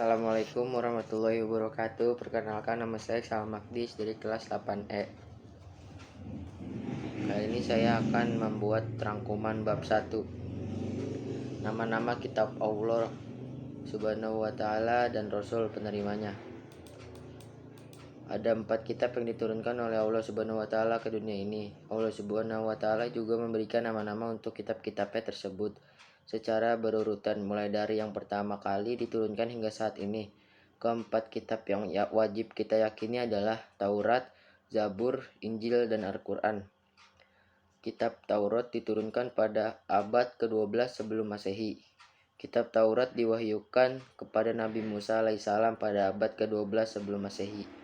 Assalamualaikum warahmatullahi wabarakatuh. Perkenalkan, nama saya Salman Magdis dari kelas 8E. Kali ini saya akan membuat rangkuman bab 1. Nama-nama kitab Allah Subhanahu wa ta'ala dan Rasul penerimanya. Ada 4 kitab yang diturunkan oleh Allah Subhanahu wa ta'ala ke dunia ini. Allah Subhanahu wa ta'ala juga memberikan nama-nama untuk kitab-kitabnya tersebut secara berurutan, mulai dari yang pertama kali diturunkan hingga saat ini. Keempat kitab yang wajib kita yakini adalah Taurat, Zabur, Injil, dan Al-Quran. Kitab Taurat diturunkan pada abad ke-12 sebelum Masehi. Kitab Taurat diwahyukan kepada Nabi Musa alaihissalam pada abad ke-12 sebelum Masehi.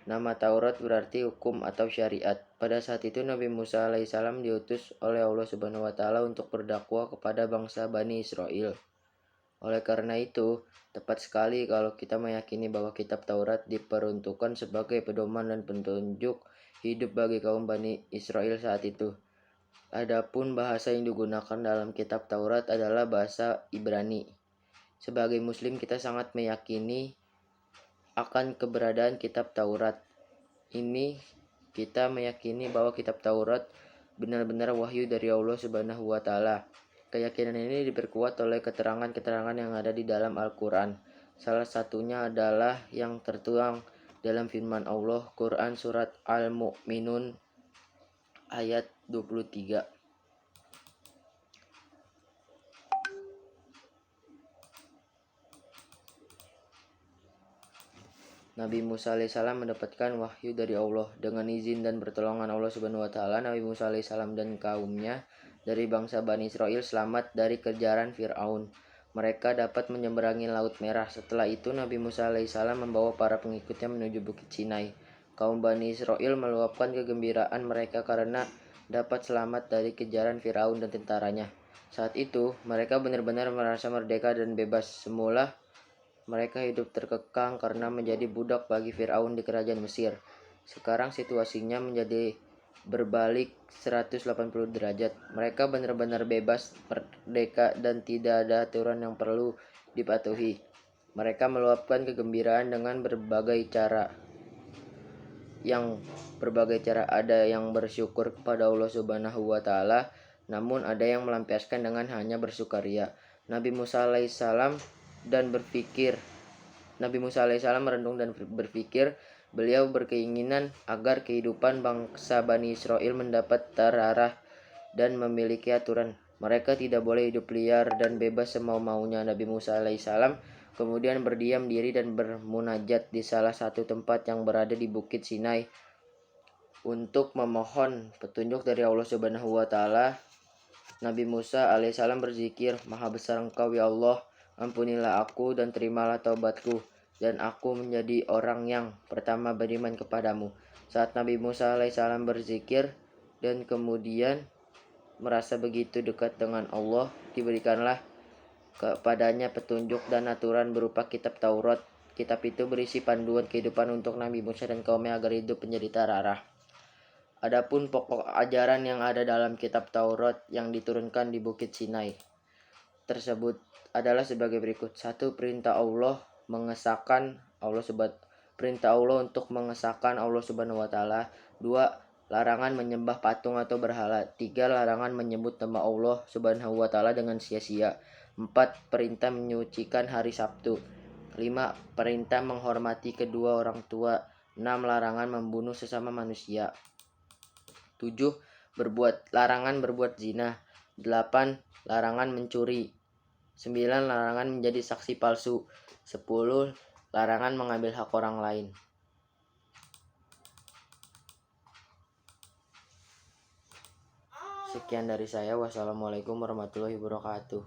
Nama Taurat berarti hukum atau syariat. Pada saat itu Nabi Musa alaihissalam diutus oleh Allah Subhanahu wa ta'ala untuk berdakwah kepada bangsa Bani Israel. Oleh karena itu, tepat sekali kalau kita meyakini bahwa kitab Taurat diperuntukkan sebagai pedoman dan petunjuk hidup bagi kaum Bani Israel saat itu. Adapun bahasa yang digunakan dalam kitab Taurat adalah bahasa Ibrani. Sebagai muslim kita sangat meyakini akan keberadaan kitab Taurat. Ini kita meyakini bahwa kitab Taurat benar-benar wahyu dari Allah Subhanahu wa ta'ala. Keyakinan ini diperkuat oleh keterangan-keterangan yang ada di dalam Al-Quran. Salah satunya adalah yang tertuang dalam firman Allah, Quran surat Al-Mu'minun ayat 23. Nabi Musa alaihissalam mendapatkan wahyu dari Allah. Dengan izin dan pertolongan Allah Subhanahu wa ta'ala, Nabi Musa alaihissalam dan kaumnya dari bangsa Bani Israel selamat dari kejaran Fir'aun. Mereka dapat menyeberangi Laut Merah. Setelah itu Nabi Musa alaihissalam membawa para pengikutnya menuju Bukit Sinai. Kaum Bani Israel meluapkan kegembiraan mereka karena dapat selamat dari kejaran Fir'aun dan tentaranya. Saat itu mereka benar-benar merasa merdeka dan bebas. Semula mereka hidup terkekang karena menjadi budak bagi Fir'aun di kerajaan Mesir. Sekarang situasinya menjadi berbalik 180 derajat. Mereka benar-benar bebas, merdeka, dan tidak ada aturan yang perlu dipatuhi. Mereka meluapkan kegembiraan dengan berbagai cara. Ada yang bersyukur kepada Allah Subhanahu wa ta'ala, namun ada yang melampiaskan dengan hanya bersukaria. Nabi Musa alaihissalam merenung dan berpikir. Beliau berkeinginan agar kehidupan bangsa Bani Israel mendapat terarah dan memiliki aturan. Mereka tidak boleh hidup liar dan bebas semau-maunya. Nabi Musa alaihissalam kemudian berdiam diri dan bermunajat di salah satu tempat yang berada di Bukit Sinai untuk memohon petunjuk dari Allah Subhanahu wa ta'ala. Nabi Musa alaihissalam berzikir, "Maha besar Engkau ya Allah, ampunilah aku dan terimalah taubatku, dan aku menjadi orang yang pertama beriman kepadamu." Saat Nabi Musa alaihissalam berzikir dan kemudian merasa begitu dekat dengan Allah, diberikanlah kepadanya petunjuk dan aturan berupa kitab Taurat. Kitab itu berisi panduan kehidupan untuk Nabi Musa dan kaumnya agar hidup menjadi terarah. Adapun pokok ajaran yang ada dalam kitab Taurat yang diturunkan di Bukit Sinai tersebut adalah sebagai berikut. 1. Perintah Allah untuk mengesahkan Allah Subhanahu wa ta'ala. 2. Larangan menyembah patung atau berhala. 3. Larangan menyebut nama Allah Subhanahu wa ta'ala dengan sia-sia. 4. Perintah menyucikan hari Sabtu. 5. Perintah menghormati kedua orang tua. 6. Larangan membunuh sesama manusia. 7. Larangan berbuat zina. 8. Larangan mencuri. 9. Larangan menjadi saksi palsu. 10. Larangan mengambil hak orang lain. Sekian dari saya. Wassalamualaikum warahmatullahi wabarakatuh.